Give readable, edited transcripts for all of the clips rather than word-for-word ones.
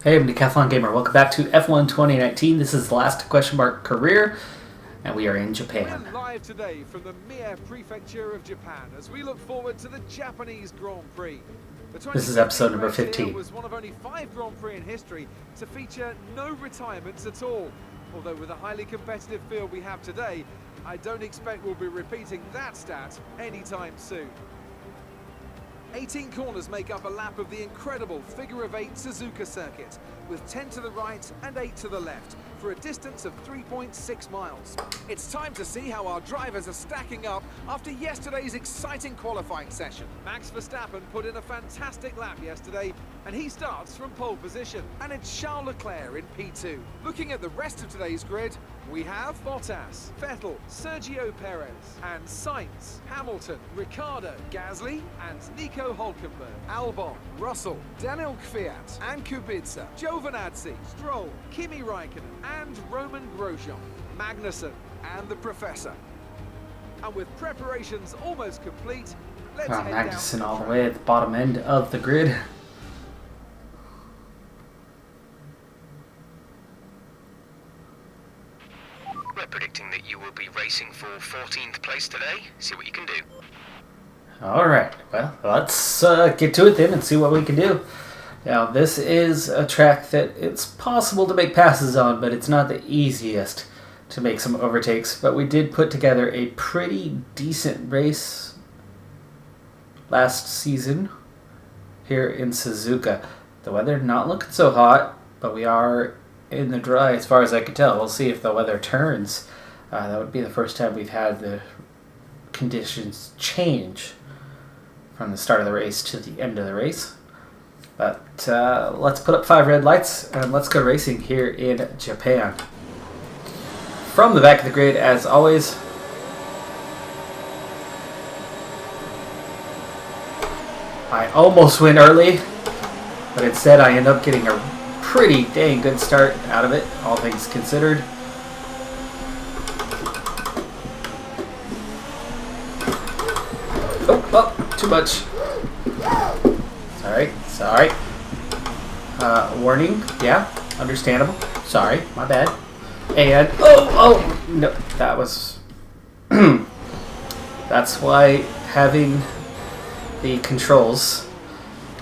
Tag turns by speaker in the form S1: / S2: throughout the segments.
S1: Hey, I'm Decathlon Gamer. Welcome back to F1 2019. This is the last question mark career, and we are in Japan.
S2: We're live today from the Mie Prefecture of Japan as we look forward to the Japanese Grand Prix.
S1: This is episode number 15.
S2: Was one of only 5 Grand Prix in history to feature no retirements at all. Although with the highly competitive field we have today, I don't expect we'll be repeating that stat anytime soon. 18 corners make up a lap of the incredible figure-of-8 Suzuka circuit, with 10 to the right and 8 to the left, for a distance of 3.6 miles. It's time to see how our drivers are stacking up after yesterday's exciting qualifying session. Max Verstappen put in a fantastic lap yesterday, and he starts from pole position. And it's Charles Leclerc in P2. Looking at the rest of today's grid, we have Bottas, Vettel, Sergio Perez, and Sainz, Hamilton, Ricciardo, Gasly, and Nico Hülkenberg, Albon, Russell, Daniel Kvyat, and Kubica, Giovinazzi, Stroll, Kimi Raikkonen, and Roman Grosjean, Magnussen, and the Professor. And with preparations almost complete, let's head down.
S1: Magnussen all the way at the bottom end of the grid.
S3: We're predicting that you will be racing for 14th place today. See what you can do.
S1: Alright, well, let's get to it then and see what we can do. Now, this is a track that it's possible to make passes on, but it's not the easiest to make some overtakes. But we did put together a pretty decent race last season here in Suzuka. The weather not looking so hot, but we are in the dry as far as I can tell. We'll see if the weather turns. That would be the first time we've had the conditions change from the start of the race to the end of the race. But let's put up 5 red lights and let's go racing here in Japan. From the back of the grid, as always, I almost went early, but instead I end up getting a pretty dang good start out of it, all things considered. Oh, too much. Sorry. Warning, yeah, understandable. Sorry, my bad. And, oh, no, that was, that's why having the controls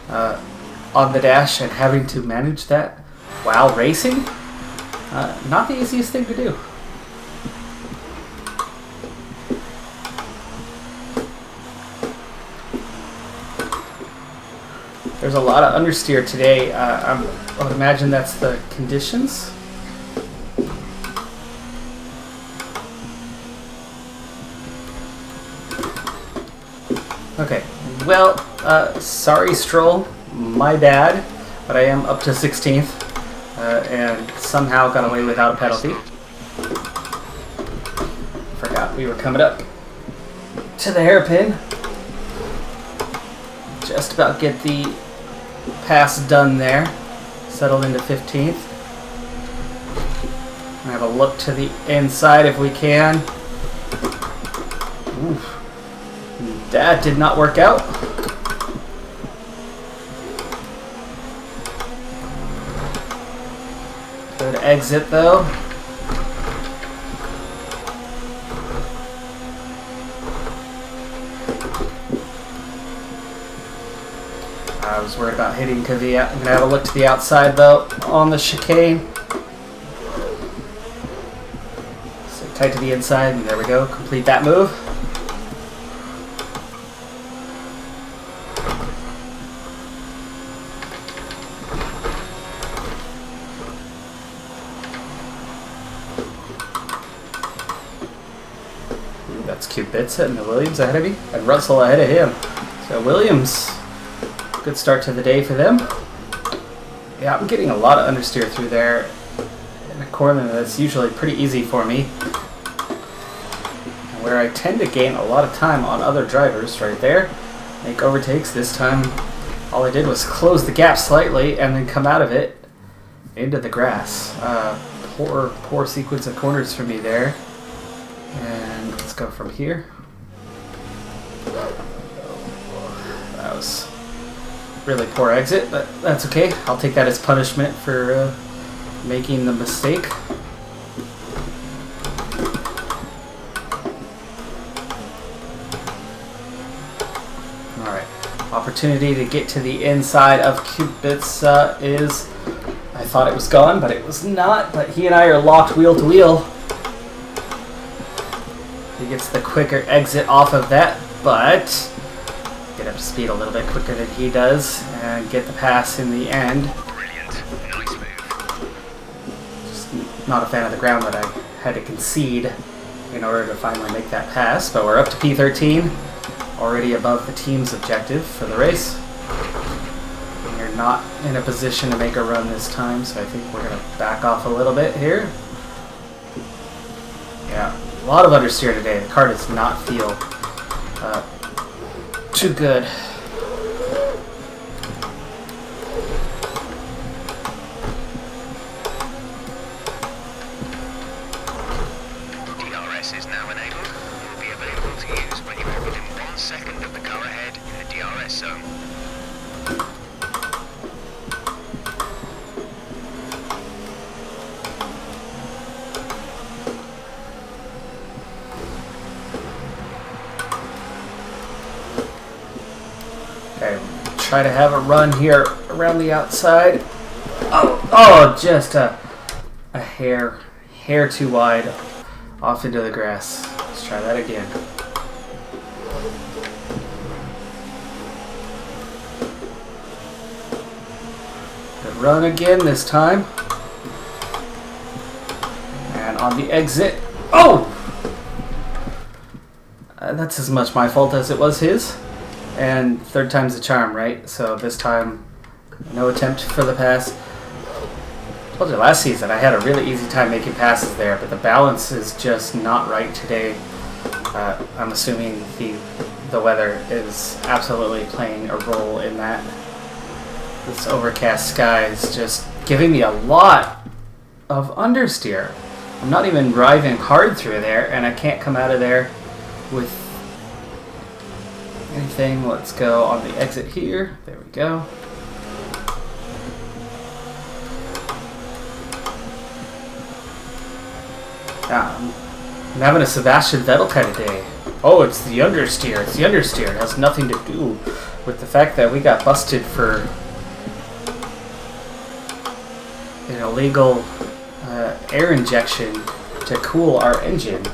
S1: on the dash and having to manage that while racing, not the easiest thing to do. There's a lot of understeer today. I would imagine that's the conditions. Okay, well, sorry Stroll, my bad, but I am up to 16th and somehow got away without a penalty. Forgot we were coming up to the hairpin. Just about get the pass done there. Settled into 15th. Have a look to the inside if we can. Oof. That did not work out. Good exit though. I was worried about hitting Kvyat. I'm going to have a look to the outside though on the chicane. Stay tight to the inside, and there we go. Complete that move. Ooh, that's Kubica and the Williams ahead of me, and Russell ahead of him. So Williams, good start to the day for them. Yeah, I'm getting a lot of understeer through there in a corner that's usually pretty easy for me. Where I tend to gain a lot of time on other drivers right there. Make overtakes. This time all I did was close the gap slightly and then come out of it into the grass. Poor sequence of corners for me there. And let's go from here. That was Really poor exit, but that's okay. I'll take that as punishment for making the mistake. Alright, opportunity to get to the inside of Kubica is... I thought it was gone, but it was not. But he and I are locked wheel to wheel. He gets the quicker exit off of that, but get up to speed a little bit quicker than he does and get the pass in the end.
S3: Brilliant. Nice move.
S1: Just not a fan of the ground that I had to concede in order to finally make that pass, but we're up to P13, already above the team's objective for the race. We're not in a position to make a run this time, so I think we're going to back off a little bit here. Yeah, a lot of understeer today. The car does not feel too good.
S3: DRS is now enabled. It will be available to use when you are within 1 second of the car ahead in the DRS zone.
S1: Okay, try to have a run here around the outside. Oh, just a hair too wide off into the grass. Let's try that again. Good run again this time. And on the exit. Oh! That's as much my fault as it was his. And third time's the charm, right? So this time, no attempt for the pass. I told you last season I had a really easy time making passes there, but the balance is just not right today. I'm assuming the weather is absolutely playing a role in that. This overcast sky is just giving me a lot of understeer. I'm not even driving hard through there, and I can't come out of there with anything. Let's go on the exit here. There we go. I'm having a Sebastian Vettel kind of day. Oh, it's the understeer. It's the understeer. It has nothing to do with the fact that we got busted for an illegal air injection to cool our engine.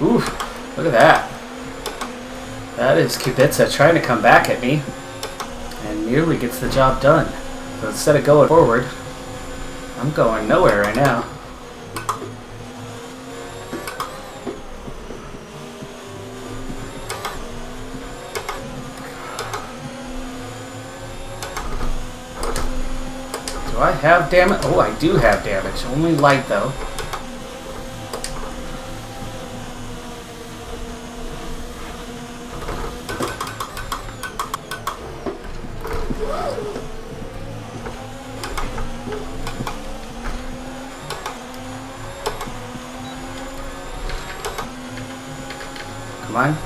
S1: Ooh, look at that. That is Kubica trying to come back at me and nearly gets the job done. So instead of going forward, I'm going nowhere right now. Do I have damage? Oh, I do have damage. Only light though.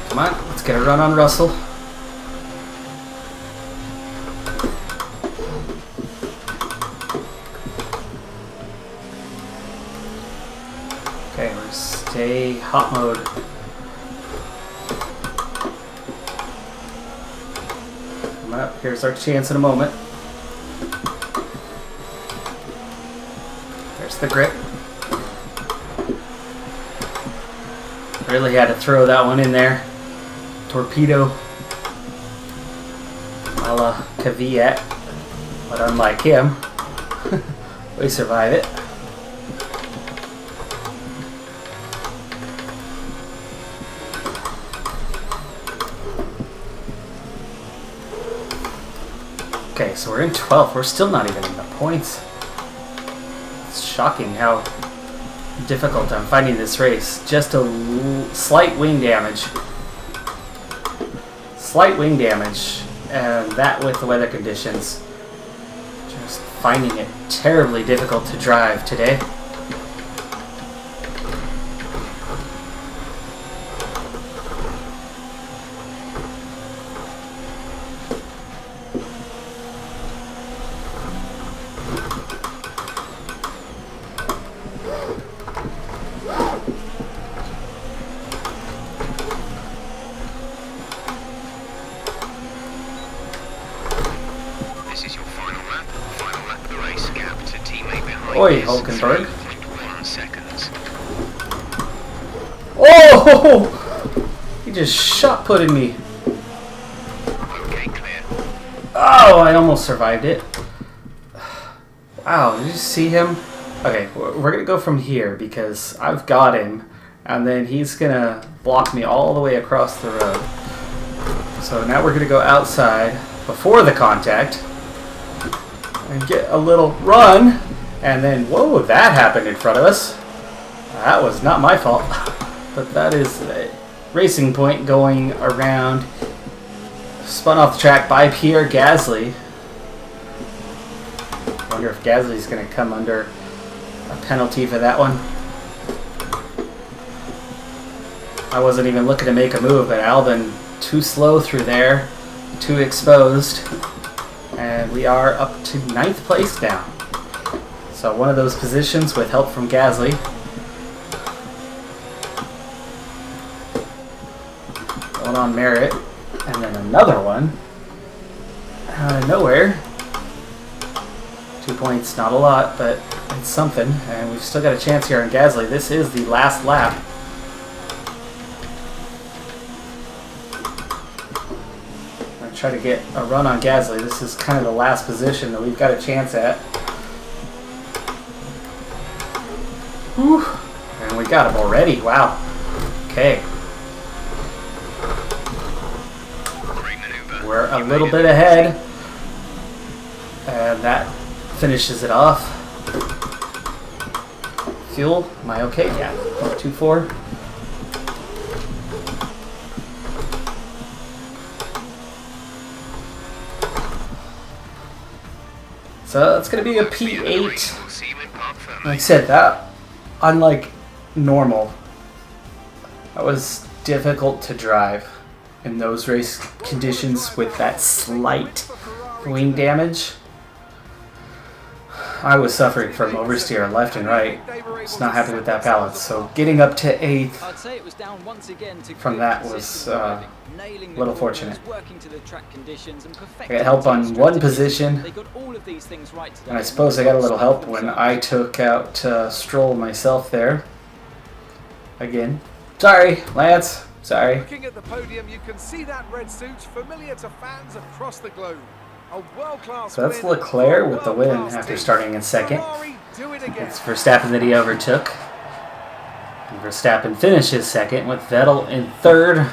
S1: Come on, let's get a run on Russell. Okay, we're stay hot mode. Come up, here's our chance in a moment. There's the grip. Really had to throw that one in there. Torpedo. A la Kvyat. But unlike him, we survive it. Okay, so we're in 12th. We're still not even in the points. It's shocking how difficult I'm finding this race. Just a slight wing damage. Slight wing damage, and that with the weather conditions. Just finding it terribly difficult to drive today. Oi, Hulkenberg.
S3: 3.1 seconds.
S1: Oh! He just shot putted me.
S3: Okay, clear.
S1: Oh, I almost survived it. Wow, did you see him? Okay, we're gonna go from here because I've got him, and then he's gonna block me all the way across the road. So now we're gonna go outside before the contact and get a little run, and then whoa, that happened in front of us. That was not my fault, but that is a Racing Point going around, spun off the track by Pierre Gasly. Wonder if Gasly's going to come under a penalty for that one. I wasn't even looking to make a move, but Albon too slow through there, too exposed, and we are up to 9th place now. So one of those positions with help from Gasly. One on merit, and then another one out of nowhere. 2 points, not a lot, but it's something, and we've still got a chance here on Gasly. This is the last lap. I'm going to try to get a run on Gasly. This is kind of the last position that we've got a chance at. Whew. And we got him already. Wow. Okay. We're a little bit ahead, and that finishes it off. Fuel, am I okay? Yeah, 2.4. So that's going to be a P8. Like I said, that, unlike normal, that was difficult to drive in those race conditions with that slight wing damage. I was suffering from oversteer left and right. Just not happy with that balance. So getting up to 8th from that was a little fortunate. I got help on one position, and I suppose I got a little help when I took out Stroll myself there. Again, sorry, Lance. Sorry.
S2: Looking at the podium, you can see that red suit familiar to fans across the globe. A world-class
S1: So that's
S2: win
S1: Leclerc with the win after
S2: team.
S1: starting in second.
S2: Ferrari, do it again.
S1: It's Verstappen that he overtook. And Verstappen finishes second with Vettel in third.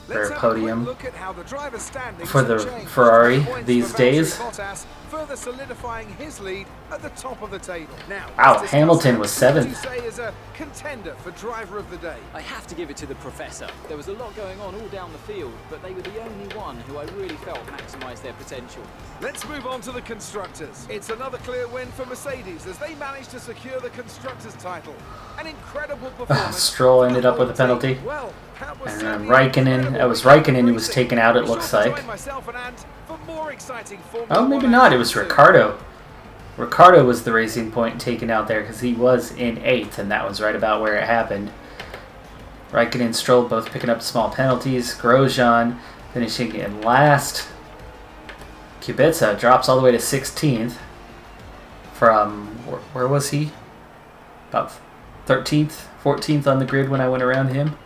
S2: Let's
S1: For a
S2: have a quick
S1: podium
S2: look at how the driver's standings
S1: for the
S2: have changed.
S1: Ferrari
S2: Points
S1: these
S2: for
S1: days.
S2: Valtteri Bottas, further solidifying his lead at the top of the table. Now,
S1: Wow,
S2: let's discuss
S1: Hamilton was
S2: who
S1: 7th.
S2: you say is a contender for driver of the day.
S4: I have to give it to the Professor. There was a lot going on all down the field, but they were the only one who I really felt maximised their potential.
S2: Let's move on to the Constructors. It's another clear win for Mercedes as they managed to secure the Constructors title. An incredible performance.
S1: Stroll ended up with a penalty.
S2: Well, that was
S1: And
S2: certainly
S1: Raikkonen,
S2: incredible
S1: that was Raikkonen who was
S2: racing.
S1: taken out, it
S2: Be
S1: looks
S2: sure to
S1: like.
S2: join myself and Ant for more exciting Formula
S1: Oh, maybe
S2: 1
S1: not. It
S2: action
S1: was
S2: soon.
S1: Ricardo. Ricardo was the Racing Point taken out there because he was in 8th, and that was right about where it happened. Raikkonen and Stroll both picking up small penalties. Grosjean finishing in last. Kubica drops all the way to 16th from, where was he? About 13th, 14th on the grid when I went around him.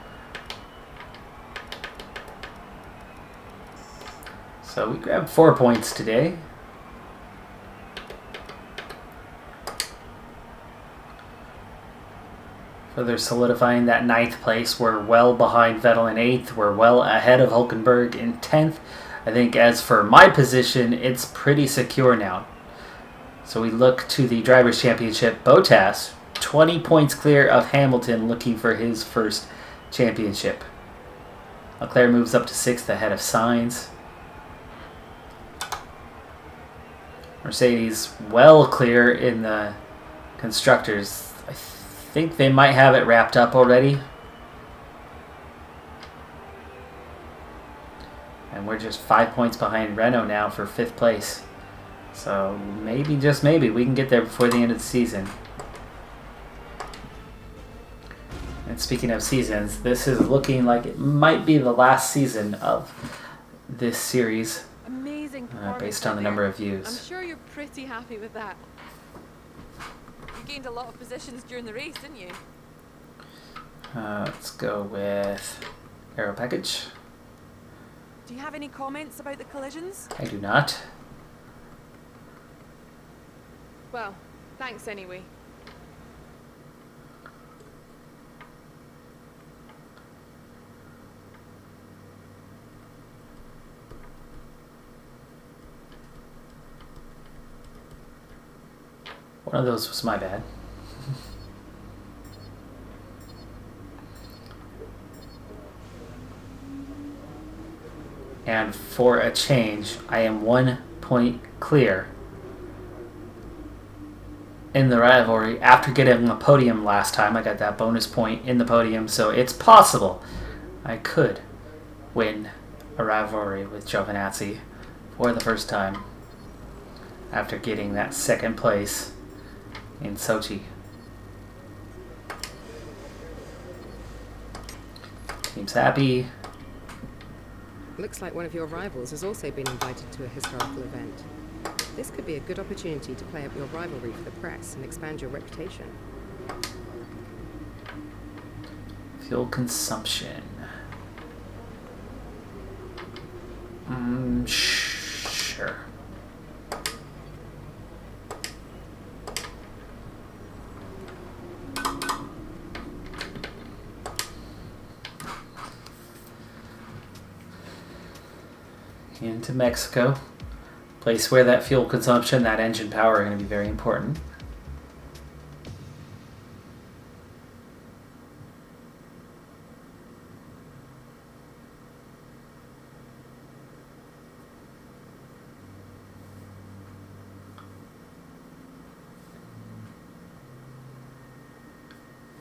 S1: So we grabbed 4 points today. Further solidifying that 9th place. We're well behind Vettel in 8th. We're well ahead of Hulkenberg in 10th. I think as for my position, it's pretty secure now. So we look to the Drivers' Championship. Bottas, 20 points clear of Hamilton, looking for his first championship. Leclerc moves up to 6th ahead of Sainz. Mercedes well clear in the Constructors. I think they might have it wrapped up already. And we're just 5 points behind Renault now for 5th place. So maybe, just maybe, we can get there before the end of the season. And speaking of seasons, this is looking like it might be the last season of this series. based on the number of
S5: I'm
S1: views.
S5: sure you're pretty happy with that. You gained a lot of positions during the race, didn't you?
S1: Let's go with aero package.
S5: Do you have any comments about the collisions?
S1: I do not.
S5: Well, thanks anyway.
S1: One of those was my bad. And for a change, I am 1 point clear in the rivalry after getting a podium last time. I got that bonus point in the podium, so it's possible I could win a rivalry with Giovinazzi for the first time after getting that second place in Sochi. Team's happy.
S6: Looks like one of your rivals has also been invited to a historical event. This could be a good opportunity to play up your rivalry for the press and expand your reputation.
S1: Fuel consumption. Sure. Into Mexico. Place where that fuel consumption, that engine power are going to be very important.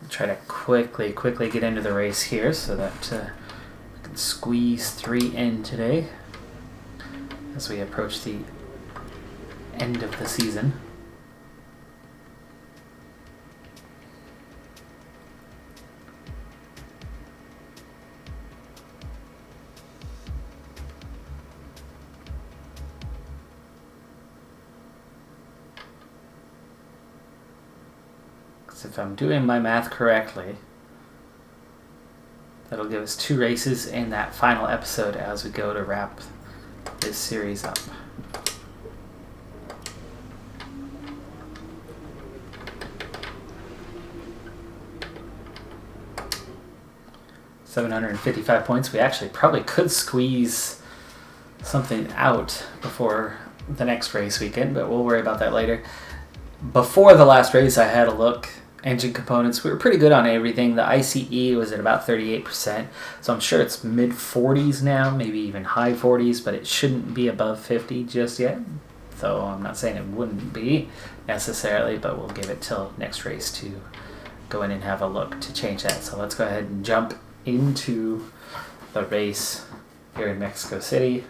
S1: Try to quickly get into the race here so that we can squeeze 3 in today as we approach the end of the season. Because if I'm doing my math correctly, that'll give us 2 races in that final episode as we go to wrap this series up. $755 points. We actually probably could squeeze something out before the next race weekend, but we'll worry about that later. Before the last race, I had a look. Engine components, we were pretty good on everything. The ICE was at about 38%, so I'm sure it's mid 40s now, maybe even high 40s, but it shouldn't be above 50 just yet. So I'm not saying it wouldn't be necessarily, but we'll give it till next race to go in and have a look to change that. So let's go ahead and jump into the race here in Mexico City.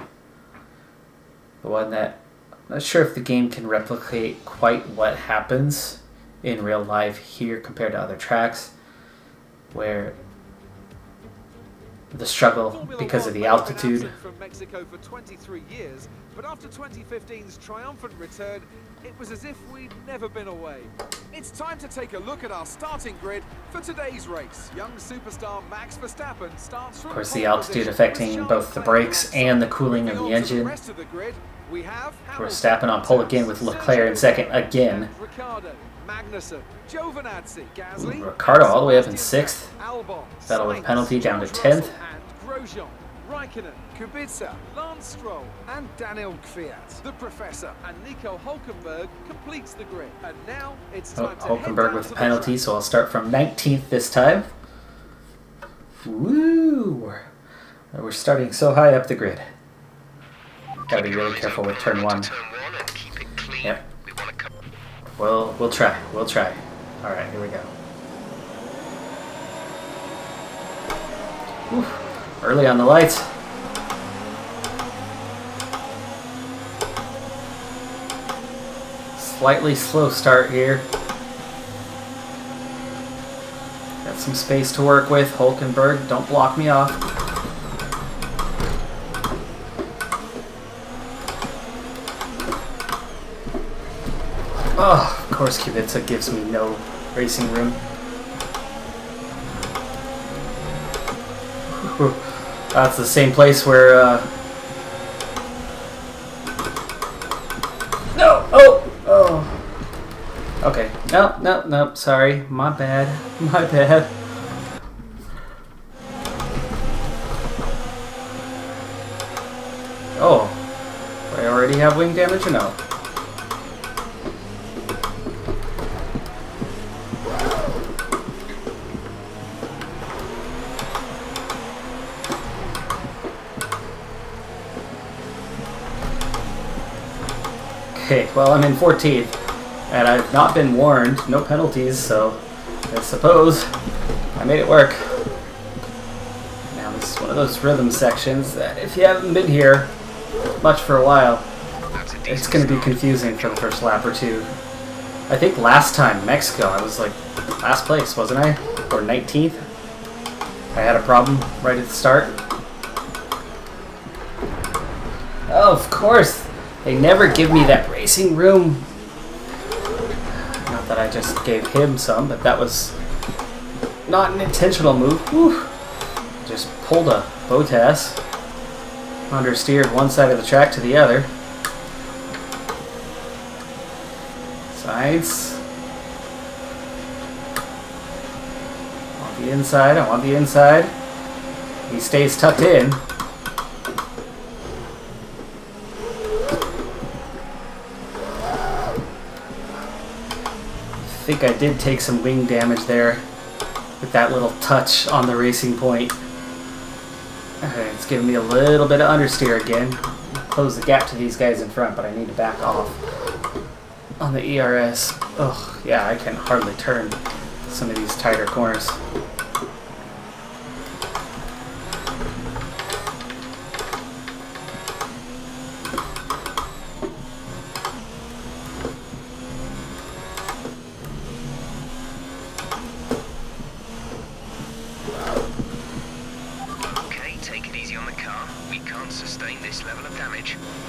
S1: The one that I'm not sure if the game can replicate quite what happens in real life here compared to other tracks, where the struggle because of the altitude.
S2: From Mexico for 23 years, but after 2015's triumphant return, it was as if we'd never been away. It's time to take a look at our starting grid for today's race. Young superstar Max Verstappen starts from
S1: Of course, the altitude affecting both the brakes and the cooling of the engine. Verstappen on pole again with Leclerc in second again.
S2: Magnussen, Giovinazzi, Gasly,
S1: Ricardo all the way up in 6th. Battle with penalty down to 10th.
S2: Grosjean, Raikkonen, Kubica, Lance Stroll, and Daniel Kvyat. The Professor and Nico Hülkenberg completes the grid. And now it's time to
S1: Hülkenberg with a penalty, so I'll start from 19th this time. Woo! We're starting so high up the grid. Gotta be really careful with turn 1. Yep. Well, we'll try. Alright, here we go. Oof. Early on the lights. Slightly slow start here. Got some space to work with. Hülkenberg, don't block me off. Oh, of course Kubica gives me no racing room. That's the same place where, No! Oh! Oh! Okay. Nope, sorry. My bad. My bad. Oh. Do I already have wing damage or no? Okay, well, I'm in 14th, and I've not been warned, no penalties, so I suppose I made it work. Now, this is one of those rhythm sections that if you haven't been here much for a while, it's going to be confusing for the first lap or two. I think last time, Mexico, I was like last place, wasn't I? Or 19th? I had a problem right at the start. Oh, of course! They never give me that racing room. Not that I just gave him some, but that was not an intentional move. Whew. Just pulled a Botas. Understeered one side of the track to the other. Sides. On the inside, I want the inside. He stays tucked in. I think I did take some wing damage there with that little touch on the racing point. Okay, it's giving me a little bit of understeer again. Close the gap to these guys in front, but I need to back off on the ERS. Oh, yeah, I can hardly turn some of these tighter corners.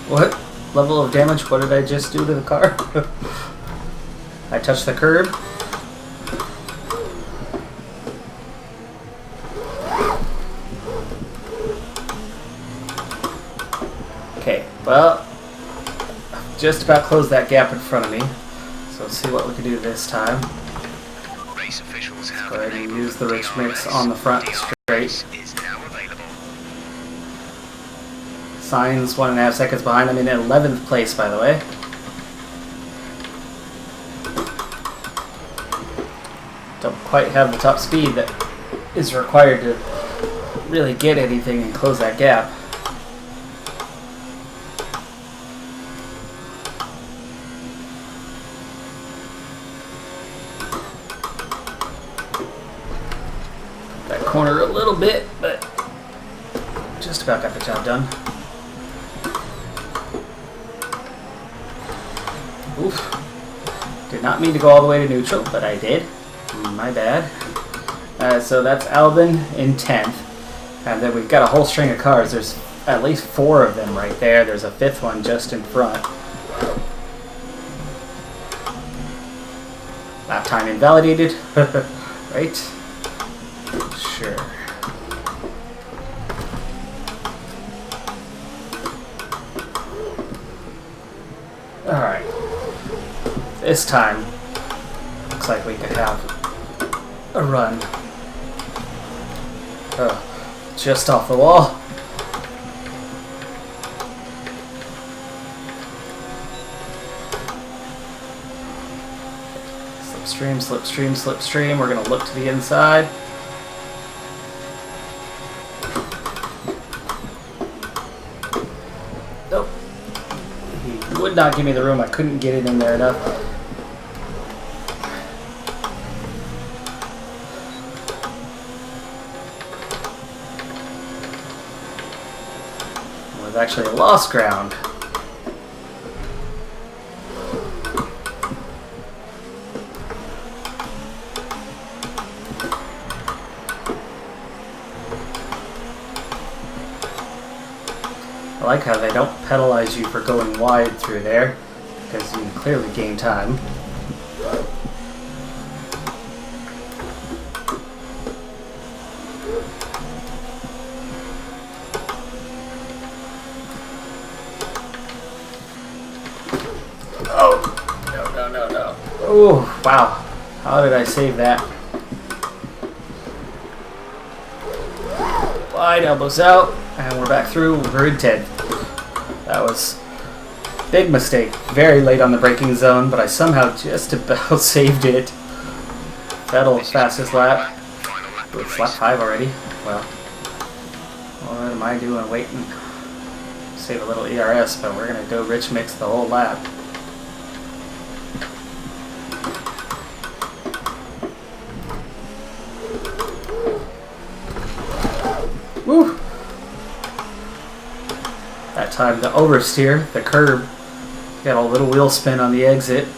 S1: What level of damage? What did I just do to the car? I touched the curb. Okay, well, I've just about closed that gap in front of me. So let's see what we can do this time.
S3: Race officials have
S1: Go ahead and use the rich mix on the front straight. Signs 1.5 seconds behind. I'm in 11th place, by the way. Don't quite have the top speed that is required to really get anything and close that gap. That corner a little bit, but just about got the job done. Oof. Did not mean to go all the way to neutral, but I did. My bad. So that's Albin in 10th. And then we've got a whole string of cars. There's at least 4 of them right there. There's a 5th one just in front. Lap time invalidated. Right? Sure. Alright. This time, looks like we could have a run. Just off the wall. Slipstream, slipstream, slipstream. We're going to look to the inside. Nope. He would not give me the room. I couldn't get it in there enough. It was actually a lost ground. I like how they don't penalize you for going wide through there, because you can clearly gain time. Oh, wow. How did I save that? Wide elbows out, and we're back through. We're in 10th. That was a big mistake. Very late on the braking zone, but I somehow just about saved it. Vettel's fastest lap. It's lap 5 already. Well, what am I doing? Waiting. Save a little ERS, but we're going to go rich mix the whole lap. Woo! That time the oversteer, the curb, got a little wheel spin on the exit.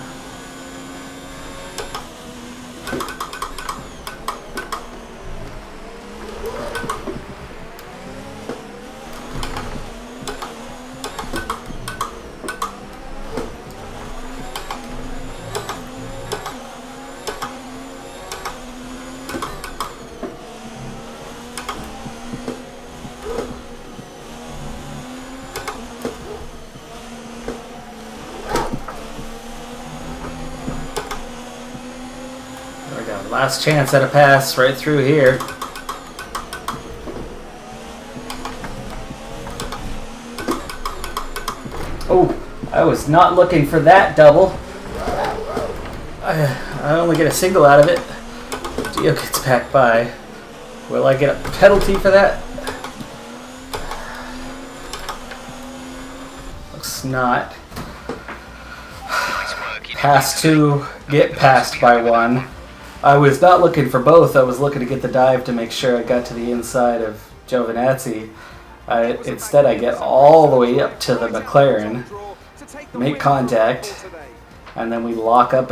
S1: Last chance at a pass right through here. Oh, I was not looking for that double. I only get a single out of it. Dio gets back by. Will I get a penalty for that? Looks not. Pass 2, get passed by 1. I was not looking for both. I was looking to get the dive to make sure I got to the inside of Giovinazzi. Instead, I get all the way up to the McLaren, make contact, and then we lock up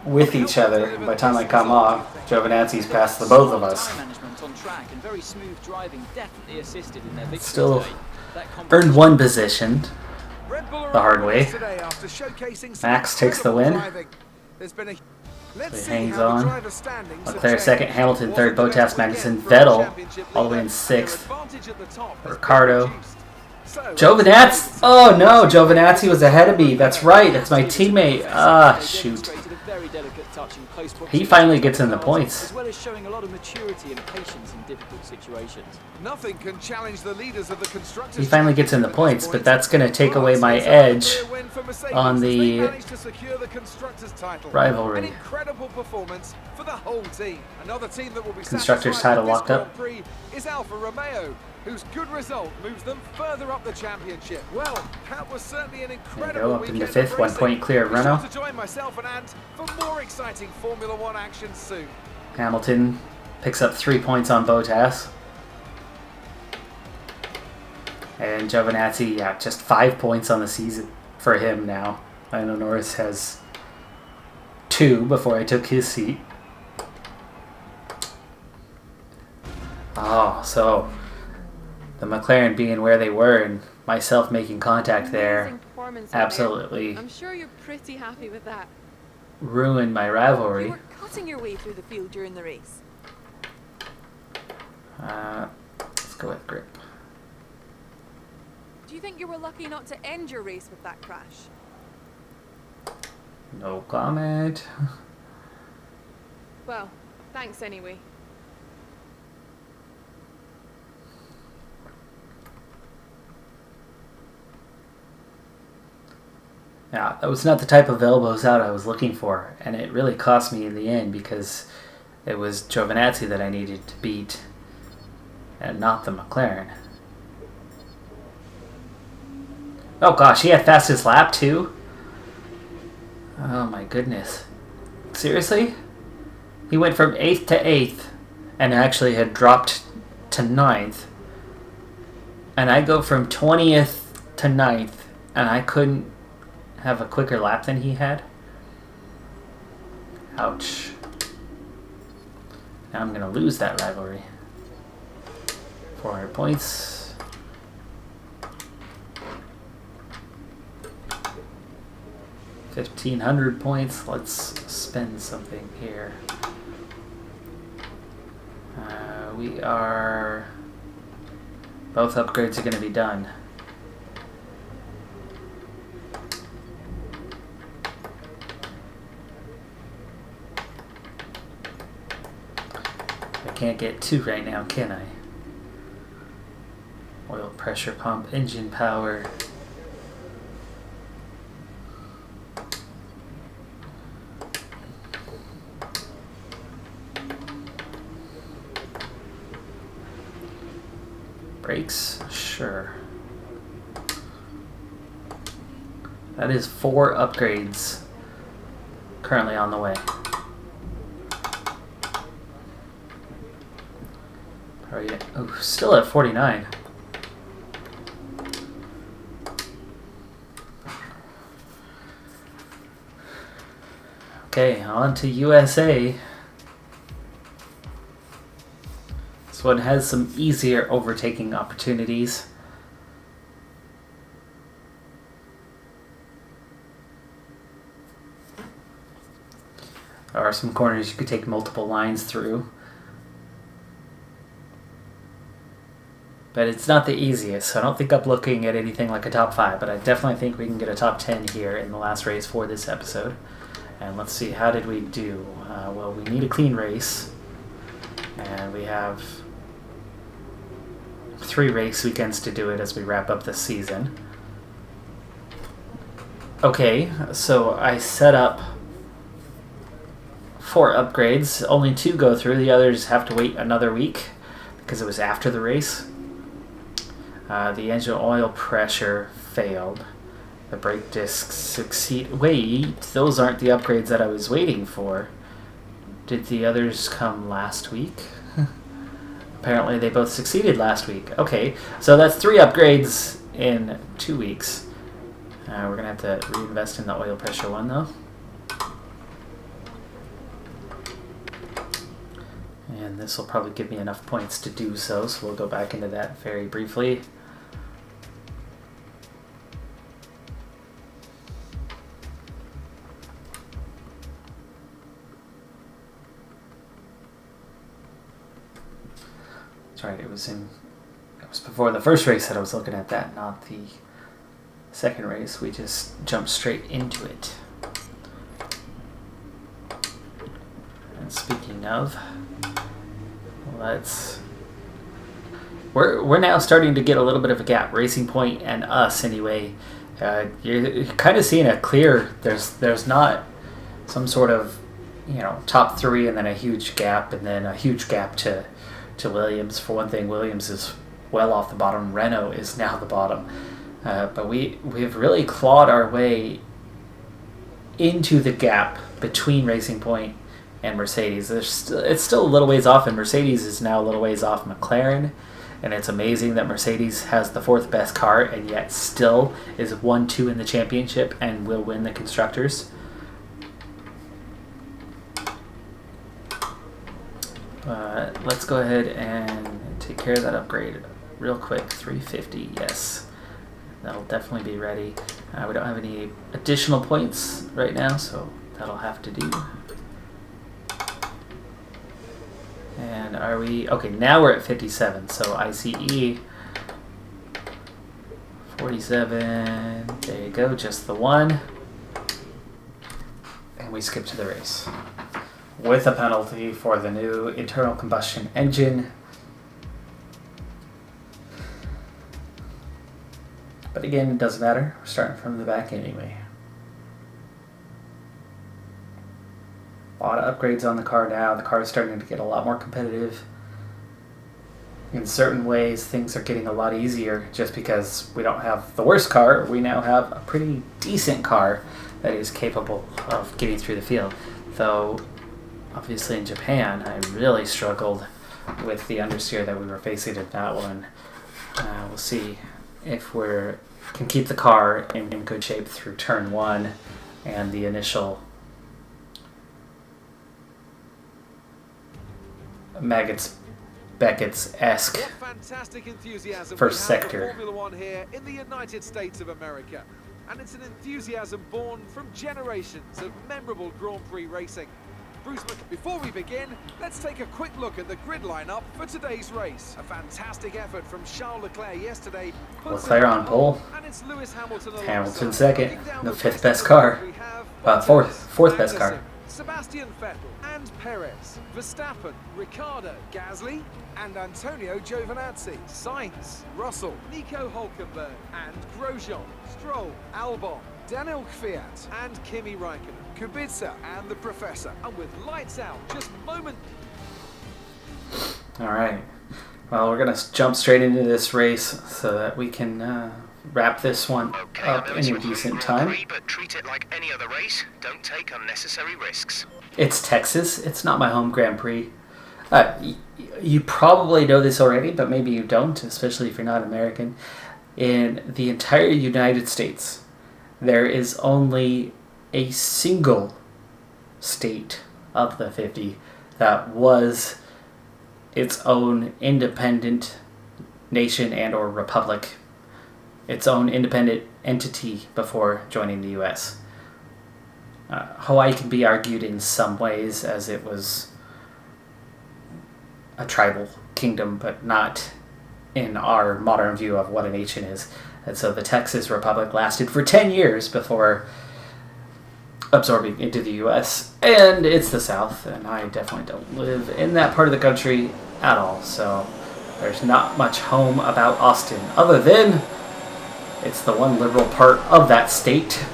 S1: with each other. And by the time I come off, Giovinazzi's past the both of us. Still earned 1 position the hard way. Max takes the win. So he hangs on. Leclerc second, Hamilton third, Bottas, Magnussen, Vettel all the way in 6th. Ricardo. Giovinazzi! Oh no, Giovinazzi was ahead of me. That's right, that's my teammate. Ah, shoot. He finally gets in the points.
S4: As well as showing a lot of maturity and patience in difficult situations.
S2: Nothing can challenge the leaders of the constructors.
S1: He finally gets in the points, but that's going to take away my edge on the rivalry.
S2: An incredible performance for the whole team. Another team that will be
S1: Constructors title locked up.
S2: Is Alfa Romeo, whose good result moves them further up the championship. Well, that was certainly an incredible
S1: up into
S2: weekend
S1: 5th, 1 point clear of Renault.
S2: to join myself and Ant for more exciting Formula One action soon.
S1: Hamilton picks up 3 points on Bottas. And Giovinazzi, yeah, just 5 points on the season for him now. I know Norris has 2 before I took his seat. Oh, so the McLaren being where they were and myself making contact there absolutely
S5: I'm sure you're pretty happy with that.
S1: ruined my rivalry.
S5: You were cutting your way through the field during the race.
S1: Let's go with grip.
S5: Do you think you were lucky not to end your race with that crash?
S1: No comment.
S5: Well, thanks anyway.
S1: Yeah, that was not the type of elbows out I was looking for, and it really cost me in the end because it was Giovinazzi that I needed to beat and not the McLaren. Oh gosh, he had fastest lap too? Oh my goodness. Seriously? He went from 8th to 8th and actually had dropped to 9th. And I go from 20th to 9th and I couldn't have a quicker lap than he had? Ouch. Now I'm going to lose that rivalry. 400 points. $1,500 points. Let's spend something here. We are... Both upgrades are going to be done. can't get two right now, can I? Oil pressure pump, engine power. Brakes, sure. That is 4 upgrades currently on the way. Oh, still at 49. Okay, on to USA. This one has some easier overtaking opportunities. There are some corners you could take multiple lines through. But it's not the easiest, so I don't think I'm looking at anything like a top 5, but I definitely think we can get a top 10 here in the last race for this episode. And let's see, how did we do? Well, we need a clean race, and we have 3 race weekends to do it as we wrap up the season. Okay, so I set up 4 upgrades. Only 2 go through, the others have to wait another week because it was after the race. The engine oil pressure failed. The brake discs succeed. Wait, those aren't the upgrades that I was waiting for. Did the others come last week? Apparently they both succeeded last week. Okay, so that's 3 upgrades in 2 weeks. We're going to have to reinvest in the oil pressure one though. And this will probably give me enough points to do so, so we'll go back into that very briefly. That's right, it was before the first race that I was looking at that, not the second race. We just jumped straight into it. And speaking of, we're now starting to get a little bit of a gap, Racing Point and us anyway. You're kind of seeing a clear, there's not some sort of, top 3 and then a huge gap and then a huge gap to Williams. For one thing, Williams is well off the bottom. Renault is now the bottom. But we've really clawed our way into the gap between Racing Point and Mercedes. It's still a little ways off, and Mercedes is now a little ways off McLaren. And it's amazing that Mercedes has the 4th best car and yet still is 1-2 in the championship and will win the Constructors. Let's go ahead and take care of that upgrade real quick. 350, yes. That'll definitely be ready. We don't have any additional points right now, so that'll have to do. And are we... Okay, now we're at 57, so ICE 47. There you go, just the one. And we skip to the race. With a penalty for the new internal combustion engine. But again, it doesn't matter. We're starting from the back anyway. A lot of upgrades on the car now. The car is starting to get a lot more competitive. In certain ways, things are getting a lot easier just because we don't have the worst car. We now have a pretty decent car that is capable of getting through the field. Though, obviously in Japan, I really struggled with the understeer that we were facing in that one. We'll see if we can keep the car in good shape through turn 1 and the initial Beckett's-esque first sector.
S2: Formula One here in the United States of America, and it's an enthusiasm born from generations of memorable Grand Prix racing. Bruce, before we begin, let's take a quick look at the grid lineup for today's race. A fantastic effort from Charles Leclerc yesterday.
S1: Leclerc on pole.
S2: And it's Lewis Hamilton
S1: Hamilton second. The 5th best car. 4th best car.
S2: Sebastian Vettel and Perez, Verstappen, Ricciardo, Gasly, and Antonio Giovinazzi, Sainz, Russell, Nico Hülkenberg, and Grosjean, Stroll, Albon, Daniel Kvyat, and Kimi Raikkonen, Kubica, and the Professor. And with lights out, just moment.
S1: All right. Well, we're gonna jump straight into this race so that we can wrap this one
S3: Okay,
S1: up
S3: I know
S1: in
S3: it's
S1: a
S3: your home
S1: decent
S3: Grand
S1: time.
S3: Prix, but treat it like any other race. Don't take unnecessary risks.
S1: It's Texas. It's not my home Grand Prix. You probably know this already, but maybe you don't, especially if you're not American. In the entire United States, there is only a single state of the 50 that was its own independent nation and or republic, its own independent entity before joining the U.S. Hawaii can be argued in some ways as it was a tribal kingdom, but not in our modern view of what a nation is. And so the Texas Republic lasted for 10 years before absorbing into the U.S. And it's the South, and I definitely don't live in that part of the country at all. So there's not much home about Austin, other than it's the one liberal part of that state.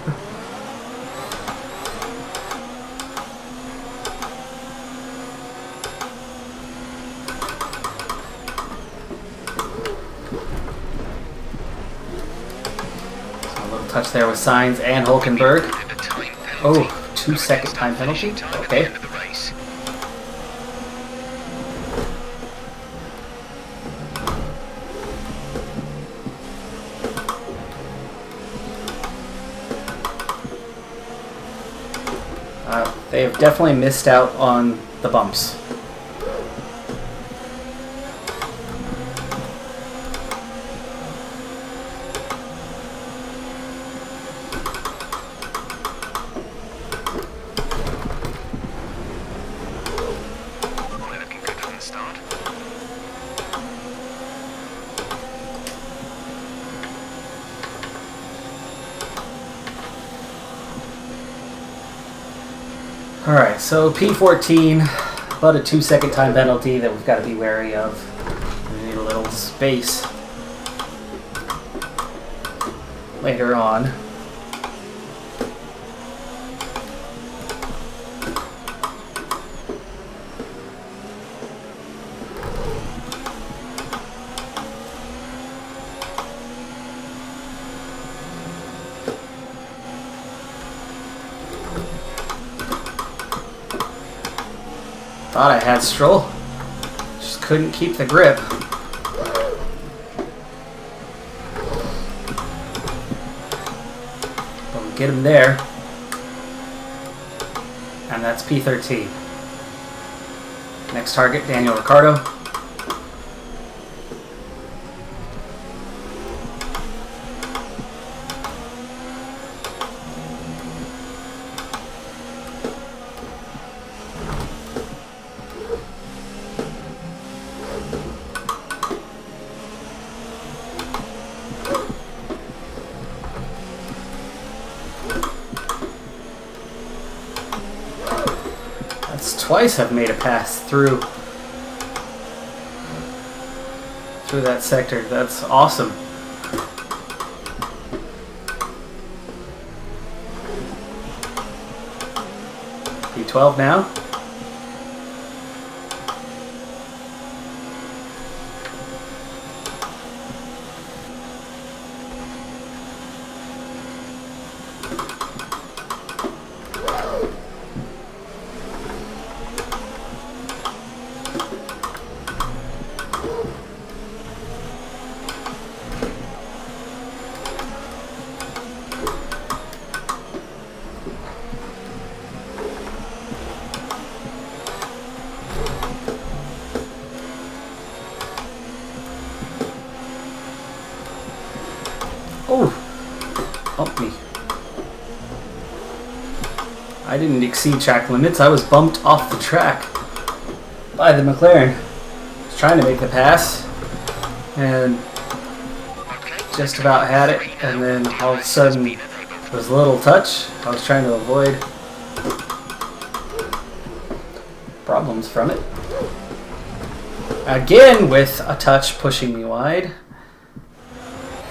S1: Touch there with Sainz and Hülkenberg. Oh, 2-second time penalty. Okay. They have definitely missed out on the bumps. Alright, so P14, about a 2-second time penalty that we've got to be wary of. We need a little space later on. Thought I had Stroll. Just couldn't keep the grip. But we get him there. And that's P13. Next target, Daniel Ricciardo. Twice I've made a pass through that sector. That's awesome. P12 now. Oh, bumped me. I didn't exceed track limits. I was bumped off the track by the McLaren. I was trying to make the pass and just about had it, and then all of a sudden there was a little touch. I was trying to avoid problems from it. Again with a touch pushing me wide.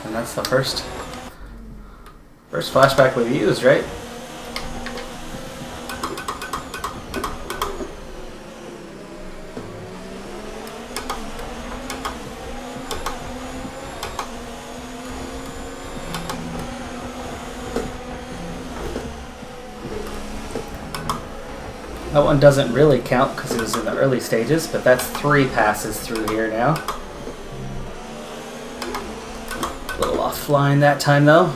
S1: And that's the first flashback we've used, right? That one doesn't really count because it was in the early stages, but that's 3 passes through here now. A little offline that time though.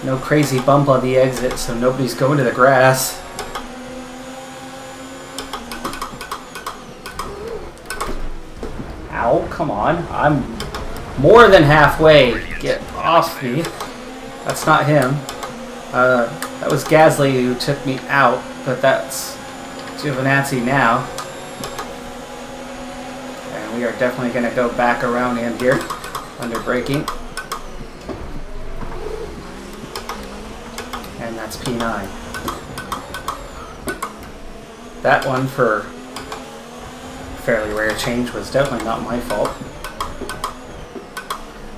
S1: No crazy bump on the exit, so nobody's going to the grass. Ow, come on. I'm more than halfway. Get off me. That's not him. That was Gasly who took me out, but that's Giovinazzi now. And we are definitely going to go back around him here under braking. And that's P9. That one for fairly rare change was definitely not my fault,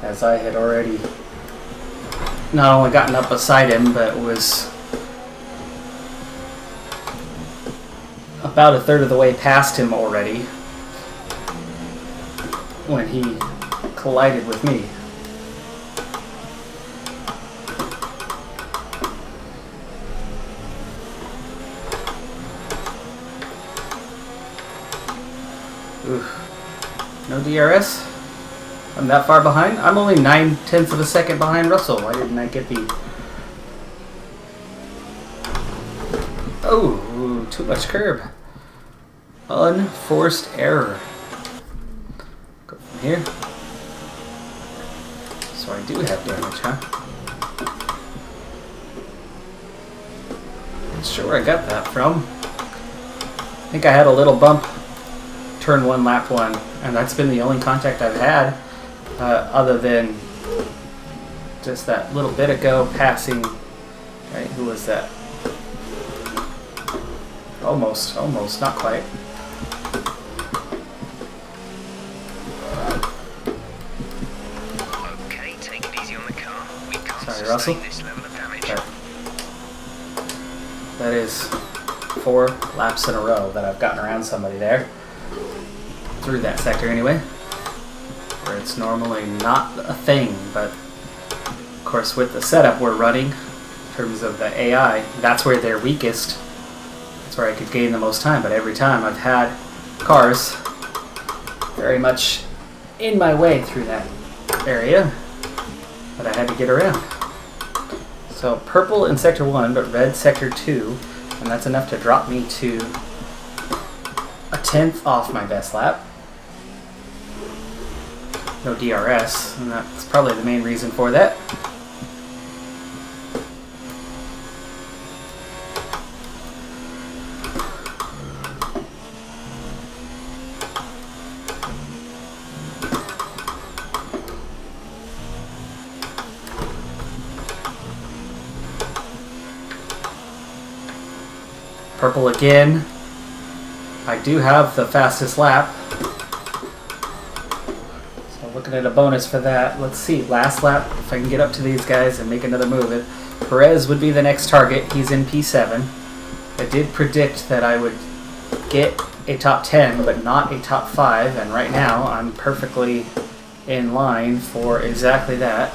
S1: as I had already not only gotten up beside him, but was about a third of the way past him already when he collided with me. Oof. No DRS? I'm that far behind? I'm only 9/10 of a second behind Russell. Why didn't I get the... Oh, too much curb. Unforced error. Go from here. So I do have damage, huh? Not sure where I got that from. I think I had a little bump turn 1, lap 1, and that's been the only contact I've had. Other than just that little bit ago passing, right? Who was that? Almost, not quite.
S3: Okay, take it easy on the car. We can't
S1: Sorry,
S3: sustain
S1: Russell.
S3: this level of damage.
S1: Okay. That is 4 laps in a row that I've gotten around somebody there. Through that sector anyway. Where it's normally not a thing, but of course with the setup we're running, in terms of the AI, that's where they're weakest. That's where I could gain the most time, but every time I've had cars very much in my way through that area that I had to get around. So purple in sector 1, but red sector 2, and that's enough to drop me to a 10th off my best lap. No DRS, and that's probably the main reason for that. Purple again. I do have the fastest lap. Looking at a bonus for that. Let's see, last lap, if I can get up to these guys and make another move. Perez would be the next target. He's in P7. I did predict that I would get a top 10, but not a top 5, and right now I'm perfectly in line for exactly that.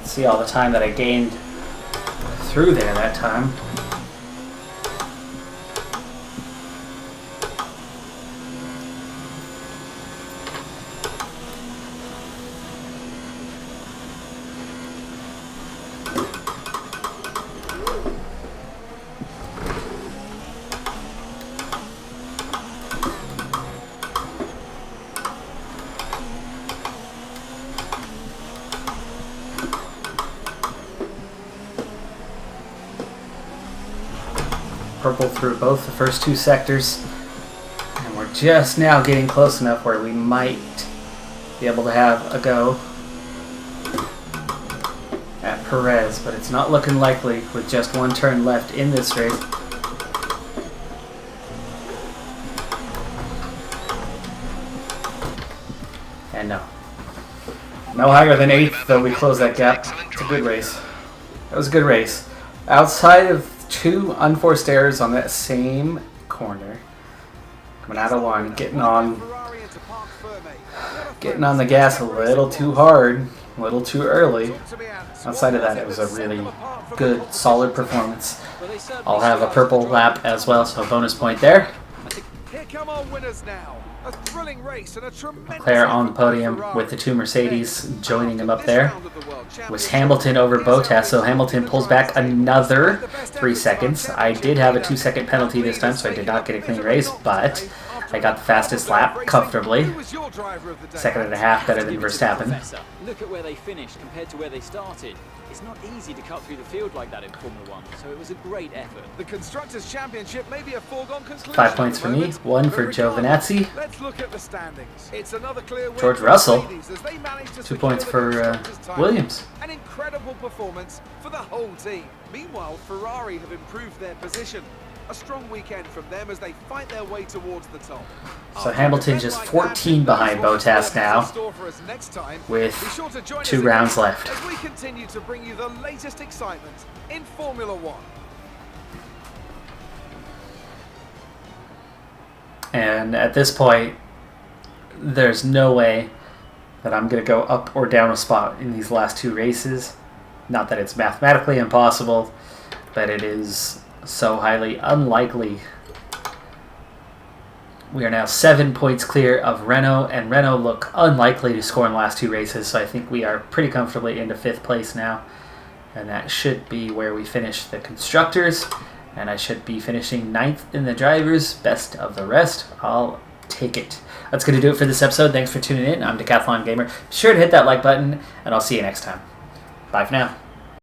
S1: See all the time that I gained through there that time. purple through both the first two sectors. And we're just now getting close enough where we might be able to have a go at Perez, but it's not looking likely with just one turn left in this race. And no higher than 8th, though we closed that gap. It's a good race. That was a good race. Outside of 2 unforced errors on that same corner, coming out of 1, getting on the gas a little too hard, a little too early. Outside of that, it was a really good, solid performance. I'll have a purple lap as well, so a bonus point there.
S2: Here come our winners now. A thrilling race and a tremendous
S1: Leclerc on the podium with the 2 Mercedes joining him up there. Was Hamilton over Bottas, so Hamilton pulls back another 3 seconds. I did have a 2-second penalty this time, so I did not get a clean race, but I got the fastest lap comfortably. 1.5 seconds better than Verstappen.
S4: Look at where they finished compared to where they started. It's not easy to cut through the field like that in Formula 1, so it was a great effort.
S2: The Constructors' Championship may be a foregone conclusion.
S1: 5 points for me, 1 for Giovinazzi.
S2: Let's look at the standings. It's another clear win
S1: George
S2: for
S1: Russell,
S2: Mercedes as they managed to
S1: 2 points
S2: secure the
S1: for
S2: Constructors' title.
S1: Williams.
S2: An incredible performance for the whole team. Meanwhile, Ferrari have improved their position. A strong weekend from them as they fight their way towards the top.
S1: So Hamilton just 14 behind Bottas now, with 2 rounds left.
S2: As we continue to bring you the latest excitement in Formula 1.
S1: And at this point, there's no way that I'm going to go up or down a spot in these last 2 races. Not that it's mathematically impossible, but it is so highly unlikely. We are now 7 points clear of Renault, and Renault look unlikely to score in the last 2 races, so I think we are pretty comfortably into 5th place now. And that should be where we finish the Constructors, and I should be finishing 9th in the Drivers, best of the rest. I'll take it. That's going to do it for this episode. Thanks for tuning in. I'm Decathlon Gamer. Be sure to hit that like button, and I'll see you next time. Bye for now.